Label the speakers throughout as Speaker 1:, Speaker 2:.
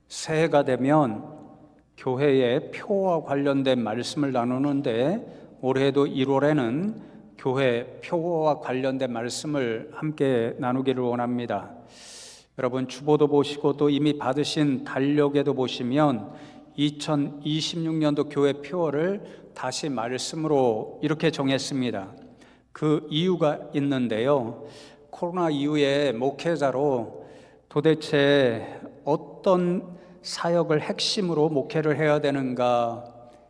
Speaker 1: 새해가 되면 교회의 표와 관련된 말씀을 나누는데 올해도 1월에는 교회 표와 관련된 말씀을 함께 나누기를 원합니다. 여러분 주보도 보시고 또 이미 받으신 달력에도 보시면 2026년도 교회 표어를 다시 말씀으로 이렇게 정했습니다. 그 이유가 있는데요. 코로나 이후에 목회자로 도대체 어떤 사역을 핵심으로 목회를 해야 되는가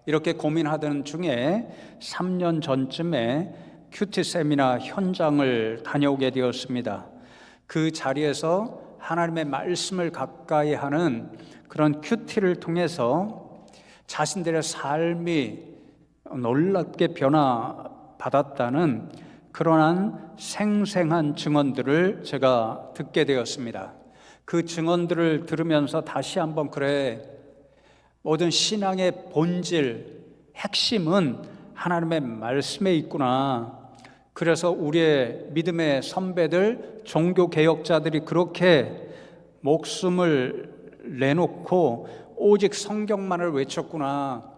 Speaker 1: 이렇게 고민하던 중에 3년 전쯤에 큐티 세미나 현장을 다녀오게 되었습니다. 그 자리에서 하나님의 말씀을 가까이 하는 그런 큐티를 통해서 자신들의 삶이 놀랍게 변화받았다는 그러한 생생한 증언들을 제가 듣게 되었습니다. 그 증언들을 들으면서 다시 한번 모든 신앙의 본질, 핵심은 하나님의 말씀에 있구나. 그래서 우리의 믿음의 선배들, 종교개혁자들이 그렇게 목숨을 내놓고 오직 성경만을 외쳤구나.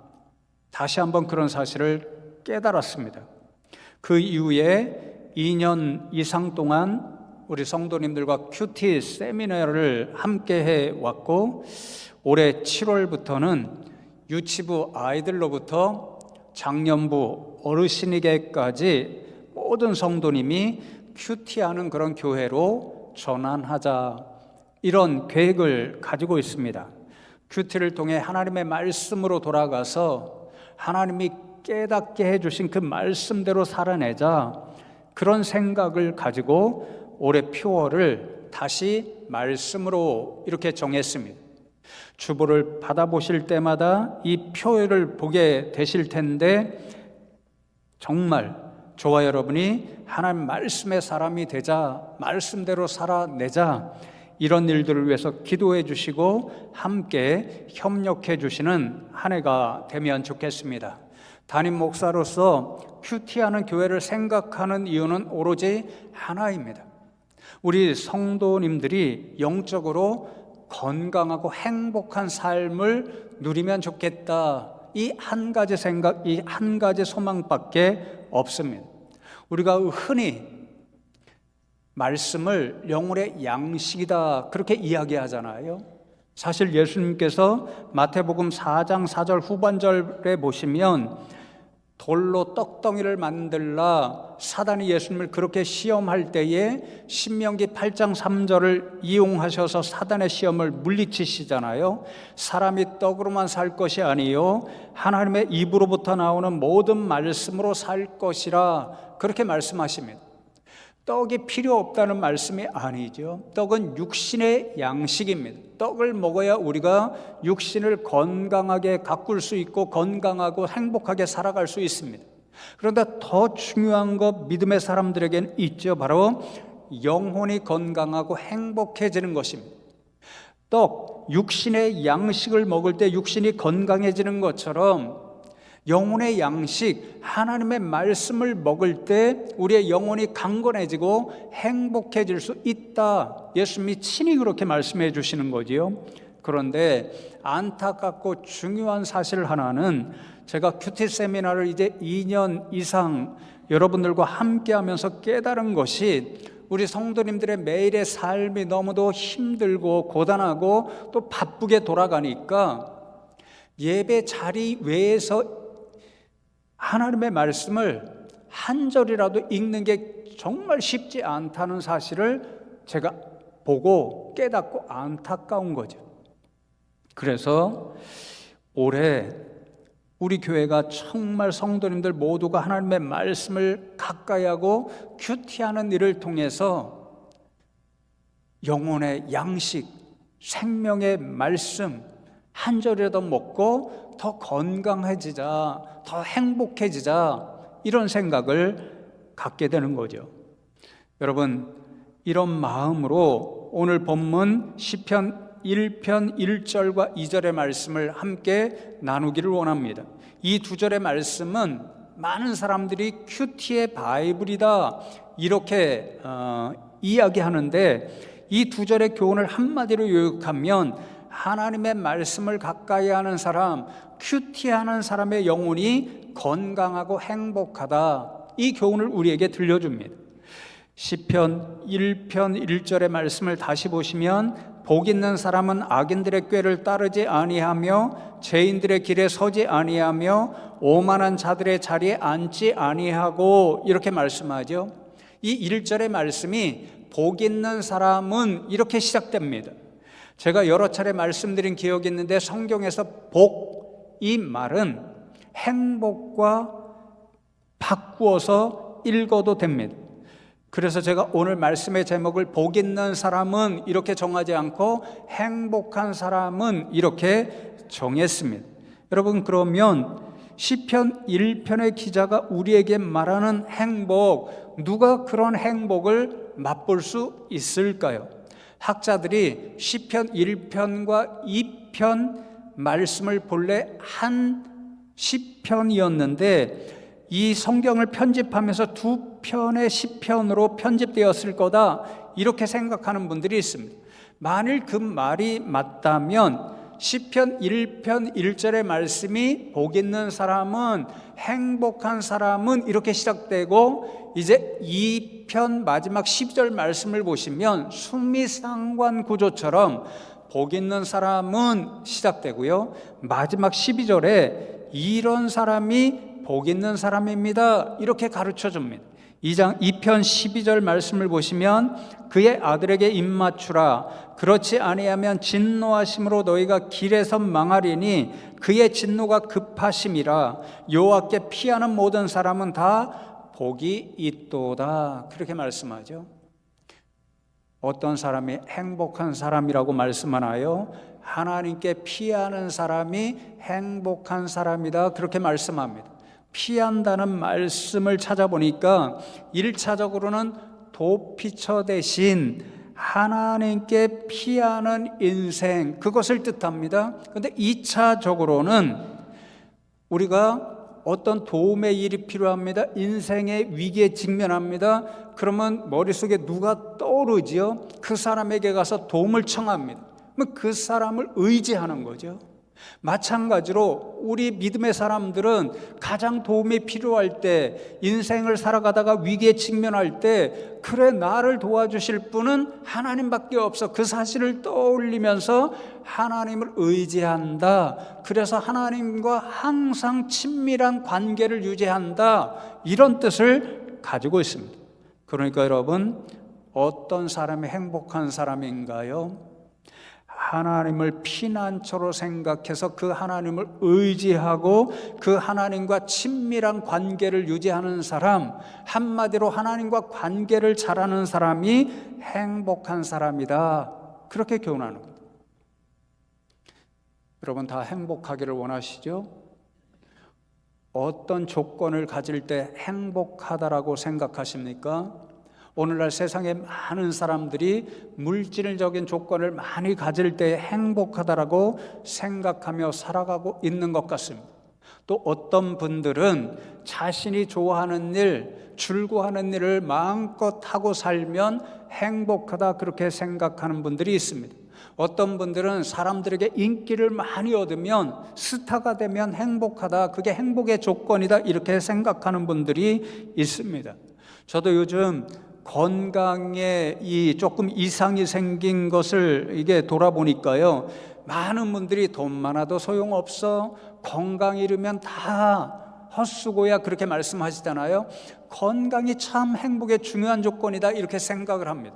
Speaker 1: 다시 한번 그런 사실을 깨달았습니다. 그 이후에 2년 이상 동안 우리 성도님들과 큐티 세미나를 함께 해왔고 올해 7월부터는 유치부 아이들로부터 장년부 어르신에게까지 모든 성도님이 큐티하는 그런 교회로 전환하자 이런 계획을 가지고 있습니다. 큐티를 통해 하나님의 말씀으로 돌아가서 하나님이 깨닫게 해주신 그 말씀대로 살아내자 그런 생각을 가지고 올해 표어를 다시 말씀으로 이렇게 정했습니다. 주보를 받아보실 때마다 이 표어를 보게 되실 텐데 정말 저와 여러분이 하나님 말씀의 사람이 되자, 말씀대로 살아내자 이런 일들을 위해서 기도해 주시고 함께 협력해 주시는 한 해가 되면 좋겠습니다. 담임 목사로서 큐티하는 교회를 생각하는 이유는 오로지 하나입니다. 우리 성도님들이 영적으로 건강하고 행복한 삶을 누리면 좋겠다. 이 한 가지 생각, 이 한 가지 소망밖에 없습니다. 우리가 흔히 말씀을 영혼의 양식이다 그렇게 이야기하잖아요. 사실 예수님께서 마태복음 4장 4절 후반절에 보시면 돌로 떡덩이를 만들라 사단이 예수님을 그렇게 시험할 때에 신명기 8장 3절을 이용하셔서 사단의 시험을 물리치시잖아요. 사람이 떡으로만 살 것이 아니요 하나님의 입으로부터 나오는 모든 말씀으로 살 것이라 그렇게 말씀하십니다. 떡이 필요 없다는 말씀이 아니죠. 떡은 육신의 양식입니다. 떡을 먹어야 우리가 육신을 건강하게 가꿀 수 있고 건강하고 행복하게 살아갈 수 있습니다. 그런데 더 중요한 것 믿음의 사람들에게는 있죠. 바로 영혼이 건강하고 행복해지는 것입니다. 떡, 육신의 양식을 먹을 때 육신이 건강해지는 것처럼 영혼의 양식, 하나님의 말씀을 먹을 때 우리의 영혼이 강건해지고 행복해질 수 있다. 예수님이 친히 그렇게 말씀해 주시는 거지요. 그런데 안타깝고 중요한 사실 하나는 제가 큐티 세미나를 이제 2년 이상 여러분들과 함께 하면서 깨달은 것이 우리 성도님들의 매일의 삶이 너무도 힘들고 고단하고 또 바쁘게 돌아가니까 예배 자리 외에서 하나님의 말씀을 한 절이라도 읽는 게 정말 쉽지 않다는 사실을 제가 보고 깨닫고 안타까운 거죠. 그래서 올해 우리 교회가 정말 성도님들 모두가 하나님의 말씀을 가까이 하고 큐티하는 일을 통해서 영혼의 양식, 생명의 말씀 한 절이라도 먹고 더 건강해지자, 더 행복해지자 이런 생각을 갖게 되는 거죠. 여러분 이런 마음으로 오늘 본문 시편 1편 1절과 2절의 말씀을 함께 나누기를 원합니다. 이 두 절의 말씀은 많은 사람들이 큐티의 바이블이다 이렇게 이야기하는데 이 두 절의 교훈을 한마디로 요약하면 하나님의 말씀을 가까이 하는 사람, 큐티하는 사람의 영혼이 건강하고 행복하다. 이 교훈을 우리에게 들려줍니다. 시편 1편 1절의 말씀을 다시 보시면 복 있는 사람은 악인들의 꾀를 따르지 아니하며 죄인들의 길에 서지 아니하며 오만한 자들의 자리에 앉지 아니하고 이렇게 말씀하죠. 이 1절의 말씀이 복 있는 사람은 이렇게 시작됩니다. 제가 여러 차례 말씀드린 기억이 있는데 성경에서 복, 이 말은 행복과 바꾸어서 읽어도 됩니다. 그래서 제가 오늘 말씀의 제목을 복 있는 사람은 이렇게 정하지 않고 행복한 사람은 이렇게 정했습니다. 여러분, 그러면 시편 1편의 기자가 우리에게 말하는 행복, 누가 그런 행복을 맛볼 수 있을까요? 학자들이 시편 1편과 2편 말씀을 본래 한 시편이었는데 이 성경을 편집하면서 두 편의 시편으로 편집되었을 거다, 이렇게 생각하는 분들이 있습니다. 만일 그 말이 맞다면 시편 1편 1절의 말씀이 복 있는 사람은, 행복한 사람은 이렇게 시작되고, 이제 2편 마지막 12절 말씀을 보시면 수미상관 구조처럼 복 있는 사람은 시작되고요, 마지막 12절에 이런 사람이 복 있는 사람입니다, 이렇게 가르쳐 줍니다. 2편 12절 말씀을 보시면 그의 아들에게 입맞추라. 그렇지 아니하면 진노하심으로 너희가 길에서 망하리니 그의 진노가 급하심이라. 여호와께 피하는 모든 사람은 다 복이 있도다. 그렇게 말씀하죠. 어떤 사람이 행복한 사람이라고 말씀하나요? 하나님께 피하는 사람이 행복한 사람이다, 그렇게 말씀합니다. 피한다는 말씀을 찾아보니까 1차적으로는 도피처 대신 하나님께 피하는 인생, 그것을 뜻합니다. 그런데 2차적으로는 우리가 어떤 도움의 일이 필요합니다. 인생의 위기에 직면합니다. 그러면 머릿속에 누가 떠오르지요? 그 사람에게 가서 도움을 청합니다. 그 사람을 의지하는 거죠. 마찬가지로 우리 믿음의 사람들은 가장 도움이 필요할 때, 인생을 살아가다가 위기에 직면할 때, 그래 나를 도와주실 분은 하나님밖에 없어, 그 사실을 떠올리면서 하나님을 의지한다. 그래서 하나님과 항상 친밀한 관계를 유지한다, 이런 뜻을 가지고 있습니다. 그러니까 여러분, 어떤 사람이 행복한 사람인가요? 하나님을 피난처로 생각해서 그 하나님을 의지하고 그 하나님과 친밀한 관계를 유지하는 사람, 한마디로 하나님과 관계를 잘하는 사람이 행복한 사람이다, 그렇게 교훈하는 겁니다. 여러분, 다 행복하기를 원하시죠? 어떤 조건을 가질 때 행복하다라고 생각하십니까? 오늘날 세상에 많은 사람들이 물질적인 조건을 많이 가질 때 행복하다라고 생각하며 살아가고 있는 것 같습니다. 또 어떤 분들은 자신이 좋아하는 일, 즐거워하는 일을 마음껏 하고 살면 행복하다, 그렇게 생각하는 분들이 있습니다. 어떤 분들은 사람들에게 인기를 많이 얻으면, 스타가 되면 행복하다, 그게 행복의 조건이다, 이렇게 생각하는 분들이 있습니다. 저도 요즘 건강에 조금 이상이 생긴 것을 이게 돌아보니까요, 많은 분들이 돈 많아도 소용없어, 건강 잃으면 다 헛수고야, 그렇게 말씀하시잖아요. 건강이 참 행복의 중요한 조건이다, 이렇게 생각을 합니다.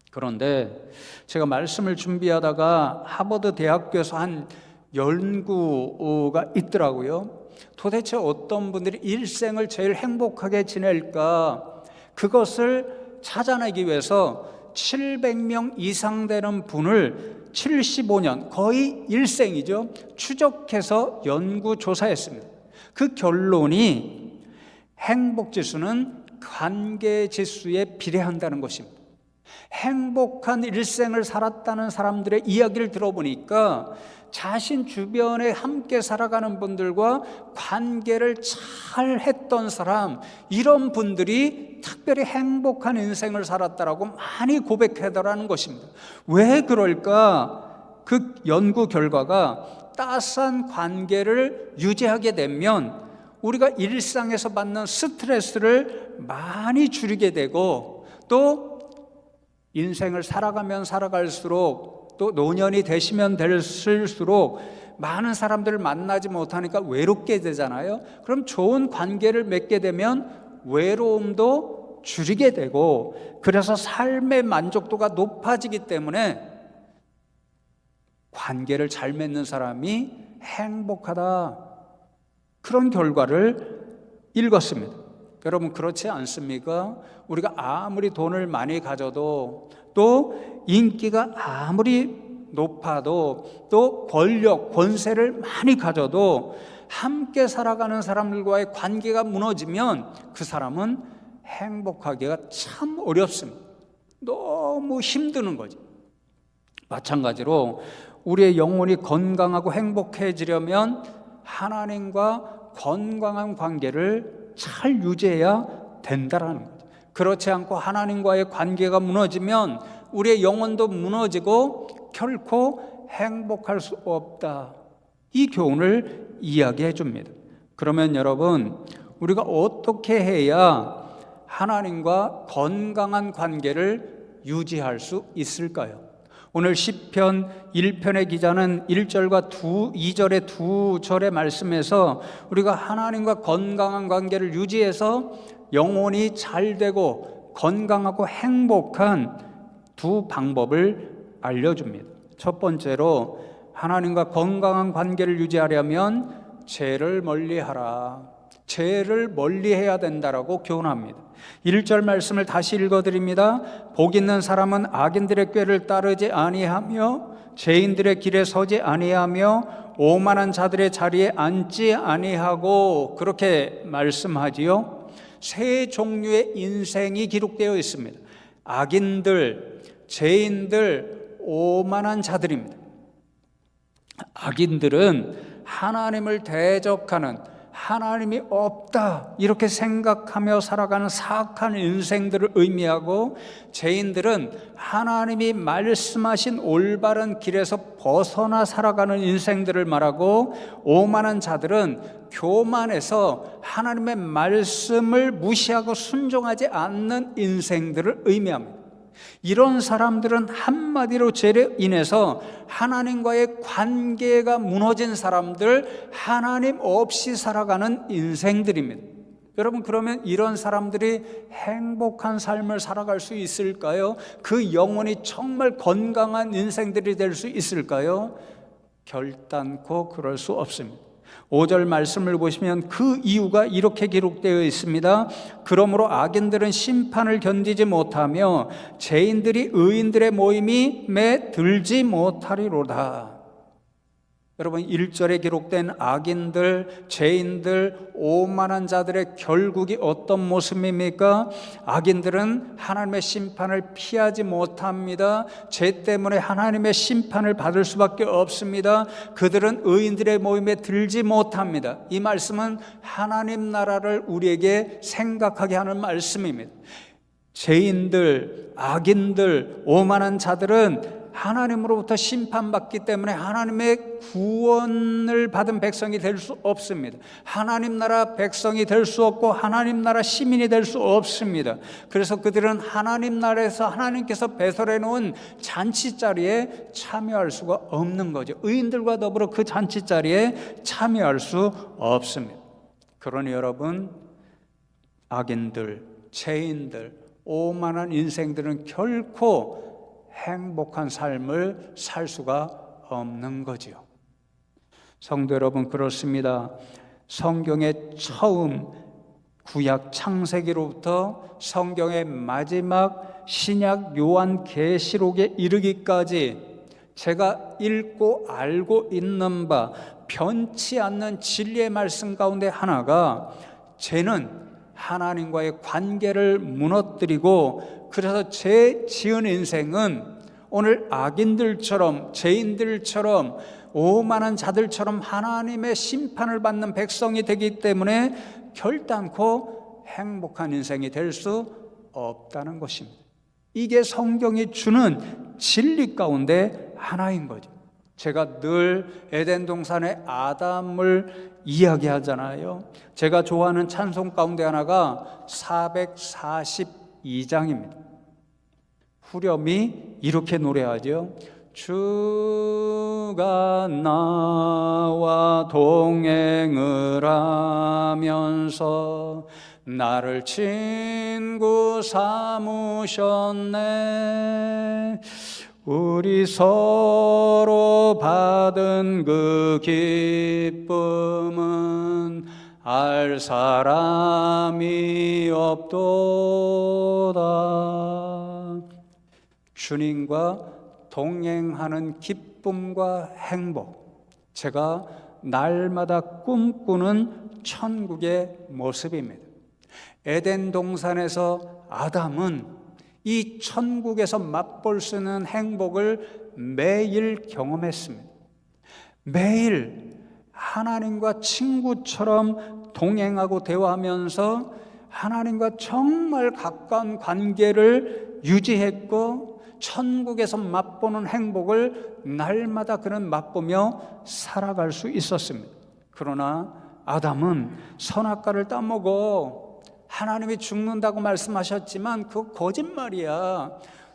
Speaker 1: 그런데 제가 말씀을 준비하다가 하버드 대학교에서 한 연구가 있더라고요. 도대체 어떤 분들이 일생을 제일 행복하게 지낼까, 그것을 찾아내기 위해서 700명 이상 되는 분을 75년, 거의 일생이죠, 추적해서 연구조사했습니다. 그 결론이 행복지수는 관계지수에 비례한다는 것입니다. 행복한 일생을 살았다는 사람들의 이야기를 들어보니까 자신 주변에 함께 살아가는 분들과 관계를 잘 했던 사람, 이런 분들이 특별히 행복한 인생을 살았다라고 많이 고백하더라는 것입니다. 왜 그럴까? 그 연구 결과가 따스한 관계를 유지하게 되면 우리가 일상에서 받는 스트레스를 많이 줄이게 되고, 또 인생을 살아가면 살아갈수록, 또 노년이 되시면 될수록 많은 사람들을 만나지 못하니까 외롭게 되잖아요. 그럼 좋은 관계를 맺게 되면 외로움도 줄이게 되고, 그래서 삶의 만족도가 높아지기 때문에 관계를 잘 맺는 사람이 행복하다, 그런 결과를 읽었습니다. 여러분, 그렇지 않습니까? 우리가 아무리 돈을 많이 가져도, 또 인기가 아무리 높아도, 또 권력, 권세를 많이 가져도 함께 살아가는 사람들과의 관계가 무너지면 그 사람은 행복하기가 참 어렵습니다. 너무 힘드는 거지. 마찬가지로 우리의 영혼이 건강하고 행복해지려면 하나님과 건강한 관계를 잘 유지해야 된다라는 거죠. 그렇지 않고 하나님과의 관계가 무너지면 우리의 영혼도 무너지고 결코 행복할 수 없다, 이 교훈을 이야기해 줍니다. 그러면 여러분, 우리가 어떻게 해야 하나님과 건강한 관계를 유지할 수 있을까요? 오늘 시편 1편의 기자는 1절과 2절의 두 절의 말씀에서 우리가 하나님과 건강한 관계를 유지해서 영혼이 잘 되고 건강하고 행복한 두 방법을 알려줍니다. 첫 번째로, 하나님과 건강한 관계를 유지하려면 죄를 멀리하라, 죄를 멀리해야 된다라고 교훈합니다. 1절 말씀을 다시 읽어드립니다. 복 있는 사람은 악인들의 꾀를 따르지 아니하며 죄인들의 길에 서지 아니하며 오만한 자들의 자리에 앉지 아니하고, 그렇게 말씀하지요. 세 종류의 인생이 기록되어 있습니다. 악인들, 죄인들, 오만한 자들입니다. 악인들은 하나님을 대적하는, 하나님이 없다 이렇게 생각하며 살아가는 사악한 인생들을 의미하고, 죄인들은 하나님이 말씀하신 올바른 길에서 벗어나 살아가는 인생들을 말하고, 오만한 자들은 교만해서 하나님의 말씀을 무시하고 순종하지 않는 인생들을 의미합니다. 이런 사람들은 한마디로 죄로 인해서 하나님과의 관계가 무너진 사람들, 하나님 없이 살아가는 인생들입니다. 여러분, 그러면 이런 사람들이 행복한 삶을 살아갈 수 있을까요? 그 영혼이 정말 건강한 인생들이 될 수 있을까요? 결단코 그럴 수 없습니다. 5절 말씀을 보시면 그 이유가 이렇게 기록되어 있습니다. 그러므로 악인들은 심판을 견디지 못하며 죄인들이 의인들의 모임에 들지 못하리로다. 여러분, 1절에 기록된 악인들, 죄인들, 오만한 자들의 결국이 어떤 모습입니까? 악인들은 하나님의 심판을 피하지 못합니다. 죄 때문에 하나님의 심판을 받을 수밖에 없습니다. 그들은 의인들의 모임에 들지 못합니다. 이 말씀은 하나님 나라를 우리에게 생각하게 하는 말씀입니다. 죄인들, 악인들, 오만한 자들은 하나님으로부터 심판받기 때문에 하나님의 구원을 받은 백성이 될 수 없습니다. 하나님 나라 백성이 될 수 없고 하나님 나라 시민이 될 수 없습니다. 그래서 그들은 하나님 나라에서 하나님께서 배설해 놓은 잔치자리에 참여할 수가 없는 거죠. 의인들과 더불어 그 잔치자리에 참여할 수 없습니다. 그러니 여러분, 악인들, 죄인들, 오만한 인생들은 결코 행복한 삶을 살 수가 없는 거지요. 성도 여러분, 그렇습니다. 성경의 처음 구약 창세기로부터 성경의 마지막 신약 요한계시록에 이르기까지 제가 읽고 알고 있는 바 변치 않는 진리의 말씀 가운데 하나가, 죄는 하나님과의 관계를 무너뜨리고, 그래서 죄 지은 인생은 오늘 악인들처럼, 죄인들처럼, 오만한 자들처럼 하나님의 심판을 받는 백성이 되기 때문에 결단코 행복한 인생이 될 수 없다는 것입니다. 이게 성경이 주는 진리 가운데 하나인 거죠. 제가 늘 에덴 동산의 아담을 이야기하잖아요. 제가 좋아하는 찬송 가운데 하나가 442장입니다. 후렴이 이렇게 노래하죠. 주가 나와 동행을 하면서 나를 친구 삼으셨네. 우리 서로 받은 그 기쁨은 알 사람이 없도다. 주님과 동행하는 기쁨과 행복, 제가 날마다 꿈꾸는 천국의 모습입니다. 에덴 동산에서 아담은 이 천국에서 맛볼 수 있는 행복을 매일 경험했습니다. 매일 하나님과 친구처럼 동행하고 대화하면서 하나님과 정말 가까운 관계를 유지했고, 천국에서 맛보는 행복을 날마다 그는 맛보며 살아갈 수 있었습니다. 그러나 아담은 선악과를 따먹어 하나님이 죽는다고 말씀하셨지만 그거 거짓말이야.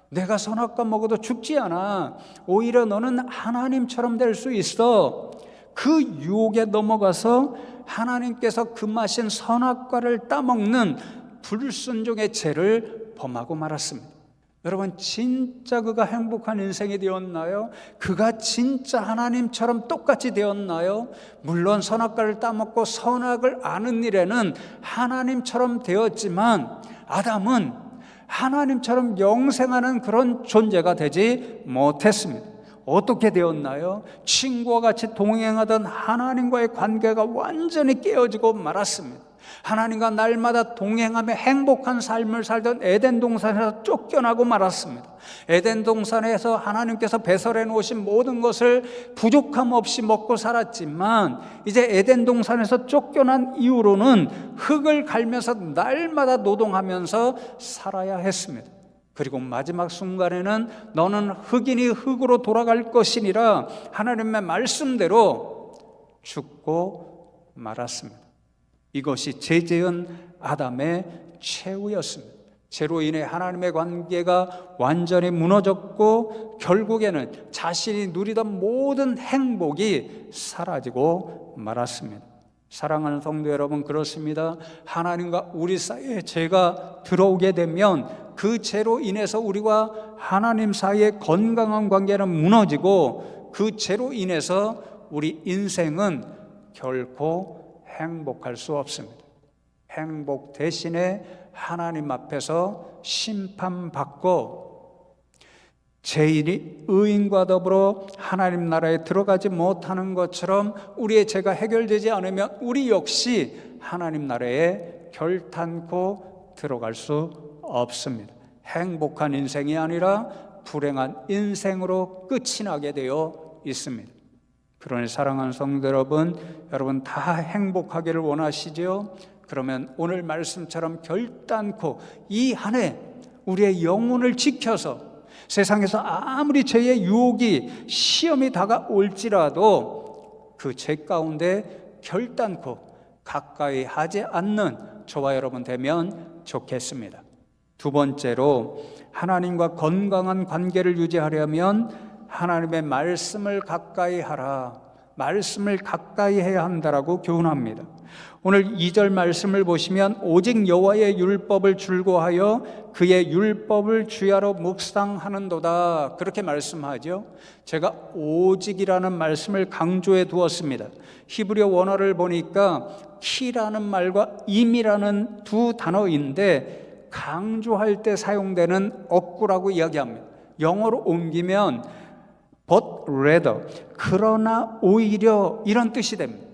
Speaker 1: 내가 선악과 먹어도 죽지 않아. 오히려 너는 하나님처럼 될 수 있어. 그 유혹에 넘어가서 하나님께서 금하신 선악과를 따먹는 불순종의 죄를 범하고 말았습니다. 여러분, 진짜 그가 행복한 인생이 되었나요? 그가 진짜 하나님처럼 똑같이 되었나요? 물론 선악과를 따먹고 선악을 아는 일에는 하나님처럼 되었지만 아담은 하나님처럼 영생하는 그런 존재가 되지 못했습니다. 어떻게 되었나요? 친구와 같이 동행하던 하나님과의 관계가 완전히 깨어지고 말았습니다. 하나님과 날마다 동행하며 행복한 삶을 살던 에덴 동산에서 쫓겨나고 말았습니다. 에덴 동산에서 하나님께서 배설해 놓으신 모든 것을 부족함 없이 먹고 살았지만, 이제 에덴 동산에서 쫓겨난 이후로는 흙을 갈면서 날마다 노동하면서 살아야 했습니다. 그리고 마지막 순간에는 너는 흙이니 흙으로 돌아갈 것이니라 하나님의 말씀대로 죽고 말았습니다. 이것이 죄 지은 아담의 최후였습니다. 죄로 인해 하나님의 관계가 완전히 무너졌고, 결국에는 자신이 누리던 모든 행복이 사라지고 말았습니다. 사랑하는 성도 여러분, 그렇습니다. 하나님과 우리 사이에 죄가 들어오게 되면 그 죄로 인해서 우리와 하나님 사이의 건강한 관계는 무너지고, 그 죄로 인해서 우리 인생은 결코 행복할 수 없습니다. 행복 대신에 하나님 앞에서 심판받고 죄인이 의인과 더불어 하나님 나라에 들어가지 못하는 것처럼 우리의 죄가 해결되지 않으면 우리 역시 하나님 나라에 결탄코 들어갈 수 없습니다. 행복한 인생이 아니라 불행한 인생으로 끝이 나게 되어 있습니다. 그러니 사랑하는 성도 여러분, 여러분 다 행복하기를 원하시죠? 그러면 오늘 말씀처럼 결단코 이 한 해 우리의 영혼을 지켜서 세상에서 아무리 죄의 유혹이 시험이 다가올지라도 그 죄 가운데 결단코 가까이 하지 않는 저와 여러분 되면 좋겠습니다. 두 번째로, 하나님과 건강한 관계를 유지하려면 하나님의 말씀을 가까이 하라, 말씀을 가까이 해야 한다라고 교훈합니다. 오늘 2절 말씀을 보시면 오직 여호와의 율법을 줄고하여 그의 율법을 주야로 묵상하는도다, 그렇게 말씀하죠. 제가 오직이라는 말씀을 강조해 두었습니다. 히브리어 원어를 보니까 키라는 말과 임이라는 두 단어인데 강조할 때 사용되는 어구라고 이야기합니다. 영어로 옮기면 but rather, 그러나 오히려, 이런 뜻이 됩니다.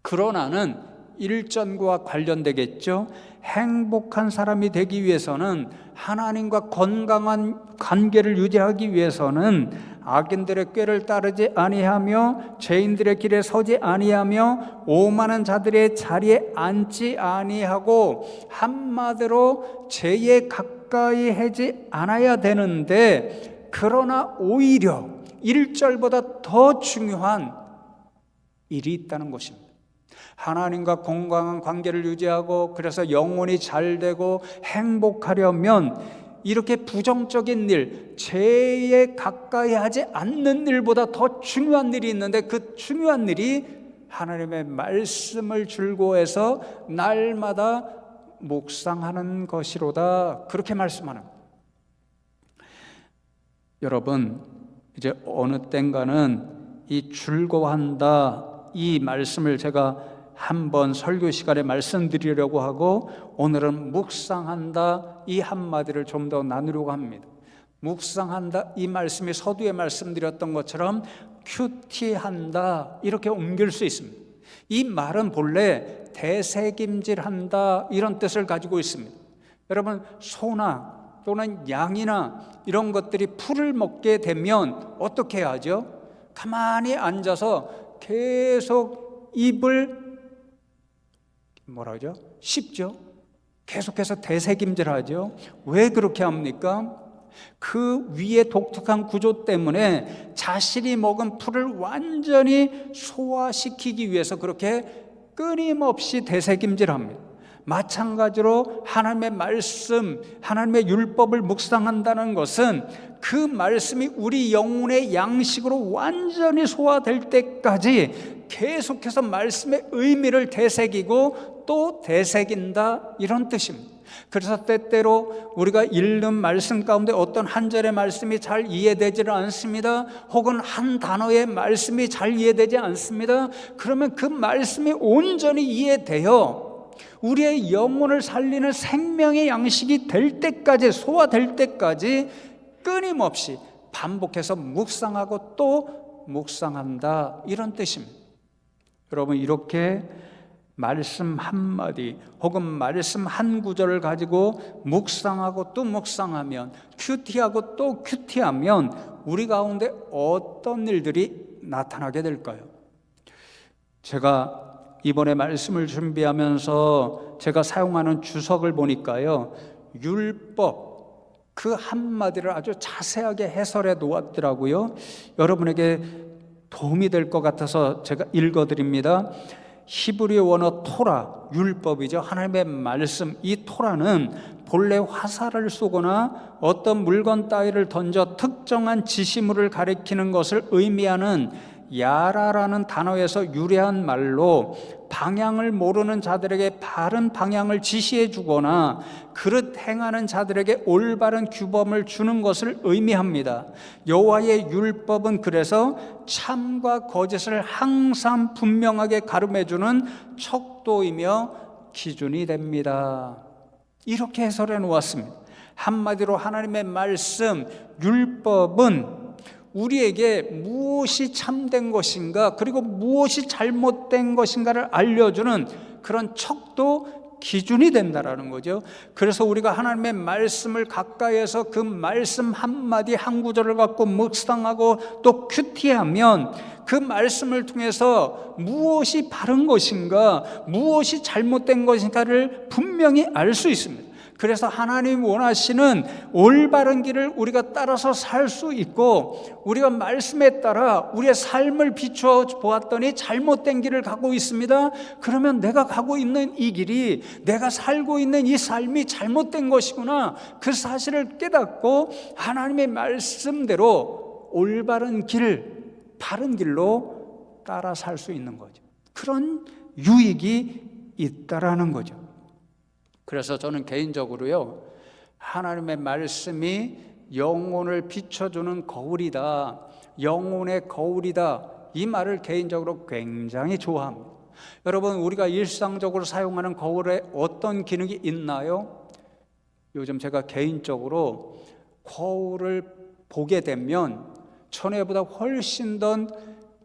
Speaker 1: 그러나는 일전과 관련되겠죠. 행복한 사람이 되기 위해서는, 하나님과 건강한 관계를 유지하기 위해서는 악인들의 꾀를 따르지 아니하며 죄인들의 길에 서지 아니하며 오만한 자들의 자리에 앉지 아니하고, 한마디로 죄에 가까이 하지 않아야 되는데, 그러나 오히려 1절보다 더 중요한 일이 있다는 것입니다. 하나님과 건강한 관계를 유지하고 그래서 영혼이 잘 되고 행복하려면 이렇게 부정적인 일, 죄에 가까이 하지 않는 일보다 더 중요한 일이 있는데, 그 중요한 일이 하나님의 말씀을 즐거워해서 날마다 묵상하는 것이로다, 그렇게 말씀하는 거예요. 여러분, 이제 어느 땐가는 이 즐거워한다, 이 말씀을 제가 한번 설교 시간에 말씀드리려고 하고, 오늘은 묵상한다 이 한마디를 좀 더 나누려고 합니다. 묵상한다 이 말씀이 서두에 말씀드렸던 것처럼 큐티한다 이렇게 옮길 수 있습니다. 이 말은 본래 되새김질한다 이런 뜻을 가지고 있습니다. 여러분, 소나 또는 양이나 이런 것들이 풀을 먹게 되면 어떻게 하죠? 가만히 앉아서 계속 입을 뭐라죠? 씹죠. 계속해서 되새김질하죠. 왜 그렇게 합니까? 그 위에 독특한 구조 때문에 자신이 먹은 풀을 완전히 소화시키기 위해서 그렇게 끊임없이 되새김질합니다. 마찬가지로 하나님의 말씀, 하나님의 율법을 묵상한다는 것은 그 말씀이 우리 영혼의 양식으로 완전히 소화될 때까지 계속해서 말씀의 의미를 되새기고 또 되새긴다, 이런 뜻입니다. 그래서 때때로 우리가 읽는 말씀 가운데 어떤 한 절의 말씀이 잘 이해되지를 않습니다. 혹은 한 단어의 말씀이 잘 이해되지 않습니다. 그러면 그 말씀이 온전히 이해되어 우리의 영혼을 살리는 생명의 양식이 될 때까지, 소화될 때까지 끊임없이 반복해서 묵상하고 또 묵상한다, 이런 뜻입니다. 여러분, 이렇게 말씀 한마디 혹은 말씀 한 구절을 가지고 묵상하고 또 묵상하면, 큐티하고 또 큐티하면 우리 가운데 어떤 일들이 나타나게 될까요? 제가 이번에 말씀을 준비하면서 제가 사용하는 주석을 보니까요, 율법 그 한마디를 아주 자세하게 해설해 놓았더라고요. 여러분에게 도움이 될 것 같아서 제가 읽어드립니다. 히브리 원어 토라, 율법이죠. 하나님의 말씀. 이 토라는 본래 화살을 쏘거나 어떤 물건 따위를 던져 특정한 지시물을 가리키는 것을 의미하는 야라라는 단어에서 유래한 말로, 방향을 모르는 자들에게 바른 방향을 지시해 주거나 그릇 행하는 자들에게 올바른 규범을 주는 것을 의미합니다. 여호와의 율법은 그래서 참과 거짓을 항상 분명하게 가름해 주는 척도이며 기준이 됩니다. 이렇게 해설해 놓았습니다. 한마디로 하나님의 말씀, 율법은 우리에게 무엇이 참된 것인가, 그리고 무엇이 잘못된 것인가를 알려주는 그런 척도, 기준이 된다라는 거죠. 그래서 우리가 하나님의 말씀을 가까이에서 그 말씀 한마디 한 구절을 갖고 묵상하고 또 큐티하면 그 말씀을 통해서 무엇이 바른 것인가, 무엇이 잘못된 것인가를 분명히 알 수 있습니다. 그래서 하나님 원하시는 올바른 길을 우리가 따라서 살 수 있고, 우리가 말씀에 따라 우리의 삶을 비추어 보았더니 잘못된 길을 가고 있습니다. 그러면 내가 가고 있는 이 길이, 내가 살고 있는 이 삶이 잘못된 것이구나, 그 사실을 깨닫고 하나님의 말씀대로 올바른 길, 바른 길로 따라 살 수 있는 거죠. 그런 유익이 있다라는 거죠. 그래서 저는 개인적으로요, 하나님의 말씀이 영혼을 비춰주는 거울이다, 영혼의 거울이다, 이 말을 개인적으로 굉장히 좋아합니다. 여러분, 우리가 일상적으로 사용하는 거울에 어떤 기능이 있나요? 요즘 제가 개인적으로 거울을 보게 되면 전에보다 훨씬 더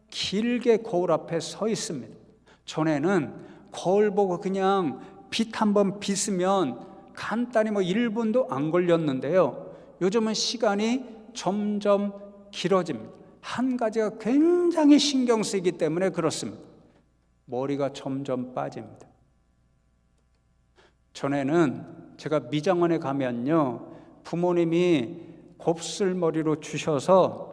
Speaker 1: 길게 거울 앞에 서 있습니다. 전에는 거울 보고 그냥 빛 한번 비으면 간단히 1분도 안 걸렸는데요, 요즘은 시간이 점점 길어집니다. 한 가지가 굉장히 신경 쓰이기 때문에 그렇습니다. 머리가 점점 빠집니다. 전에는 제가 미장원에 가면요, 부모님이 곱슬머리로 주셔서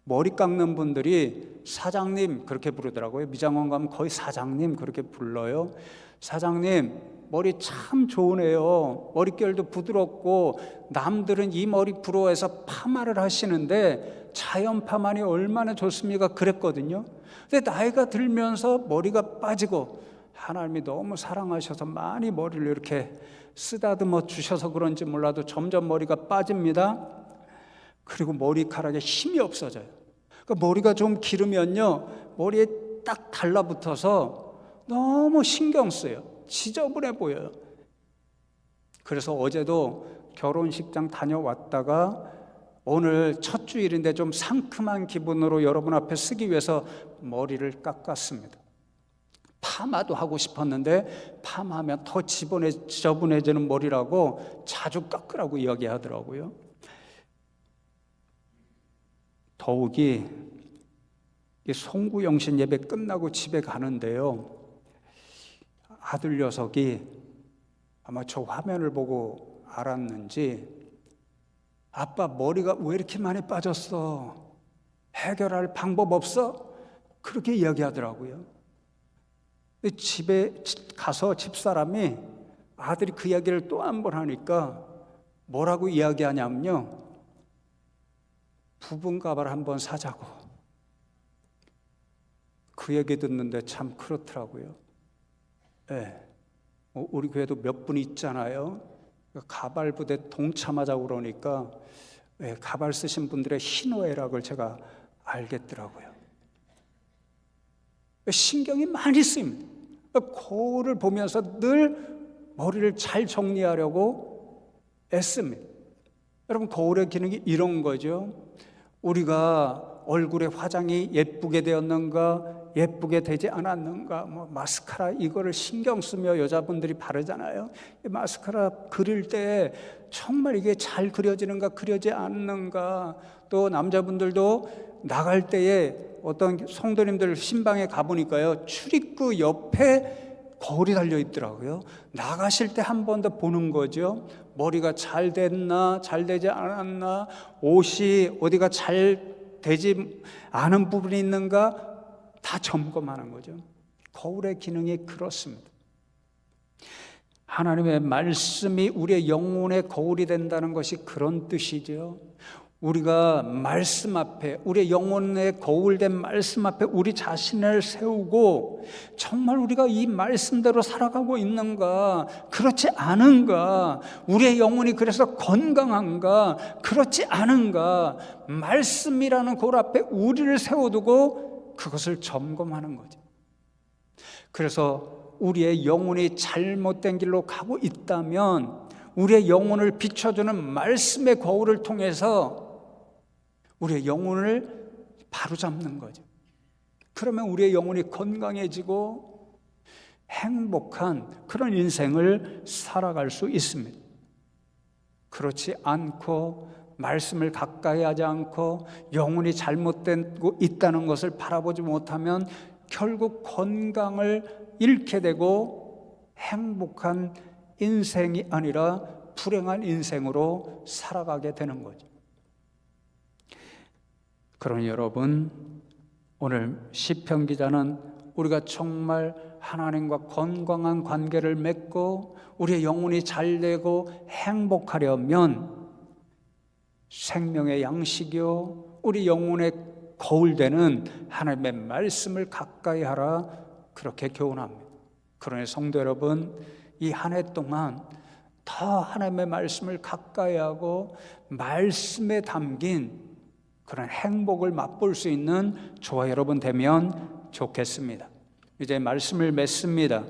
Speaker 1: 머리 깎는 분들이 사장님 그렇게 부르더라고요. 미장원 가면 거의 사장님 그렇게 불러요. 사장님 머리 참 좋으네요. 머릿결도 부드럽고 남들은 이 머리 부러워해서 파마를 하시는데 자연 파마니 얼마나 좋습니까? 그랬거든요. 근데 나이가 들면서 머리가 빠지고 하나님이 너무 사랑하셔서 많이 머리를 이렇게 쓰다듬어 주셔서 그런지 몰라도 점점 머리가 빠집니다. 그리고 머리카락에 힘이 없어져요. 그러니까 머리가 좀 기르면요, 머리에 딱 달라붙어서 너무 신경 쓰여요. 지저분해 보여요. 그래서 어제도 결혼식장 다녀왔다가 오늘 첫 주일인데 좀 상큼한 기분으로 여러분 앞에 쓰기 위해서 머리를 깎았습니다. 파마도 하고 싶었는데 파마하면 더 지저분해지는 머리라고 자주 깎으라고 이야기하더라고요. 더욱이 송구영신 예배 끝나고 집에 가는데요, 아들 녀석이 아마 저 화면을 보고 알았는지 아빠 머리가 왜 이렇게 많이 빠졌어? 해결할 방법 없어? 그렇게 이야기하더라고요. 집에 가서 집사람이 아들이 그 이야기를 또 한 번 하니까 뭐라고 이야기하냐면요, 부분 가발 한번 사자고. 그 얘기 듣는데 참 그렇더라고요. 네. 우리 교회도 몇 분 있잖아요. 가발 부대 동참하자고 그러니까 가발 쓰신 분들의 희노애락을 제가 알겠더라고요. 신경이 많이 쓰입니다. 거울을 보면서 늘 머리를 잘 정리하려고 애씁니다. 여러분, 거울의 기능이 이런 거죠. 우리가 얼굴에 화장이 예쁘게 되었는가, 예쁘게 되지 않았는가, 마스카라 이거를 신경 쓰며 여자분들이 바르잖아요. 마스카라 그릴 때 정말 이게 잘 그려지는가, 그려지 않는가. 또 남자분들도 나갈 때에 어떤 성도님들 신방에 가보니까요, 출입구 옆에 거울이 달려 있더라고요. 나가실 때 한 번 더 보는 거죠. 머리가 잘 됐나, 잘 되지 않았나, 옷이 어디가 잘 되지 않은 부분이 있는가 다 점검하는 거죠. 거울의 기능이 그렇습니다. 하나님의 말씀이 우리의 영혼의 거울이 된다는 것이 그런 뜻이죠. 우리가 말씀 앞에, 우리의 영혼의 거울된 말씀 앞에 우리 자신을 세우고 정말 우리가 이 말씀대로 살아가고 있는가, 그렇지 않은가, 우리의 영혼이 그래서 건강한가, 그렇지 않은가, 말씀이라는 거울 앞에 우리를 세워두고 그것을 점검하는 거죠. 그래서 우리의 영혼이 잘못된 길로 가고 있다면 우리의 영혼을 비춰주는 말씀의 거울을 통해서 우리의 영혼을 바로잡는 거죠. 그러면 우리의 영혼이 건강해지고 행복한 그런 인생을 살아갈 수 있습니다. 그렇지 않고 말씀을 가까이 하지 않고 영혼이 잘못되고 있다는 것을 바라보지 못하면 결국 건강을 잃게 되고 행복한 인생이 아니라 불행한 인생으로 살아가게 되는 거죠. 그러니 여러분, 오늘 시편 기자는 우리가 정말 하나님과 건강한 관계를 맺고 우리의 영혼이 잘되고 행복하려면 생명의 양식이요 우리 영혼의 거울되는 하나님의 말씀을 가까이 하라, 그렇게 교훈합니다. 그러니 성도 여러분, 이 한 해 동안 더 하나님의 말씀을 가까이 하고 말씀에 담긴 그런 행복을 맛볼 수 있는 저와 여러분 되면 좋겠습니다. 이제 말씀을 맺습니다.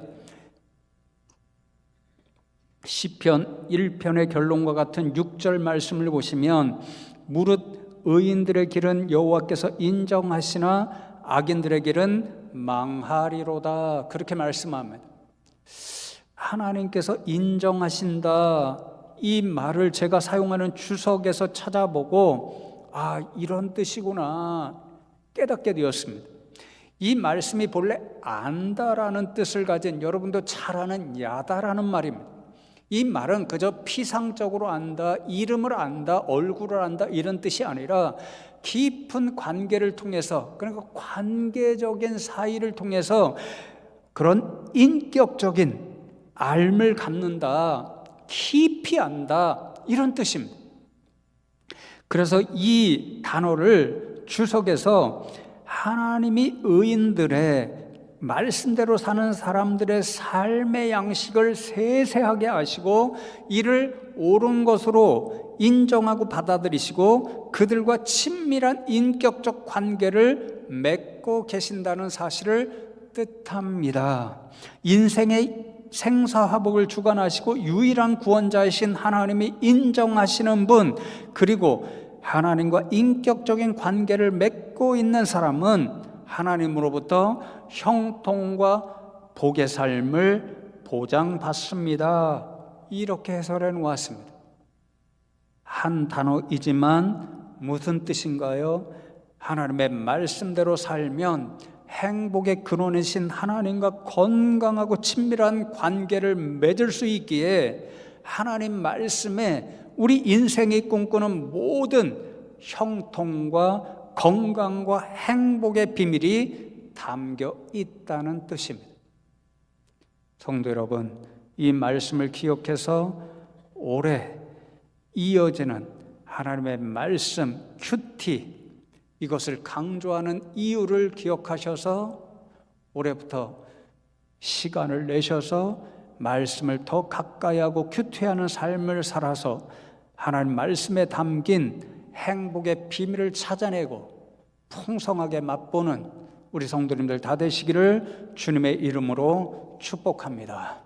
Speaker 1: 시편 1편의 결론과 같은 6절 말씀을 보시면 무릇 의인들의 길은 여호와께서 인정하시나 악인들의 길은 망하리로다, 그렇게 말씀합니다. 하나님께서 인정하신다, 이 말을 제가 사용하는 주석에서 찾아보고 이런 뜻이구나 깨닫게 되었습니다. 이 말씀이 본래 안다라는 뜻을 가진, 여러분도 잘 아는 야다라는 말입니다. 이 말은 그저 피상적으로 안다, 이름을 안다, 얼굴을 안다 이런 뜻이 아니라 깊은 관계를 통해서, 그러니까 관계적인 사이를 통해서 그런 인격적인 알을 갖는다, 깊이 안다, 이런 뜻입니다. 그래서 이 단어를 주석에서 하나님이 의인들의 말씀대로 사는 사람들의 삶의 양식을 세세하게 아시고 이를 옳은 것으로 인정하고 받아들이시고 그들과 친밀한 인격적 관계를 맺고 계신다는 사실을 뜻합니다. 인생의 생사화복을 주관하시고 유일한 구원자이신 하나님이 인정하시는 분, 그리고 하나님과 인격적인 관계를 맺고 있는 사람은 하나님으로부터 형통과 복의 삶을 보장받습니다. 이렇게 해설해 놓았습니다. 한 단어이지만 무슨 뜻인가요? 하나님의 말씀대로 살면 행복의 근원이신 하나님과 건강하고 친밀한 관계를 맺을 수 있기에 하나님 말씀에 우리 인생이 꿈꾸는 모든 형통과 건강과 행복의 비밀이 담겨 있다는 뜻입니다. 성도 여러분, 이 말씀을 기억해서 오래 이어지는 하나님의 말씀, 큐티, 이것을 강조하는 이유를 기억하셔서 올해부터 시간을 내셔서 말씀을 더 가까이 하고 큐티하는 삶을 살아서 하나님 말씀에 담긴 행복의 비밀을 찾아내고 풍성하게 맛보는 우리 성도님들 다 되시기를 주님의 이름으로 축복합니다.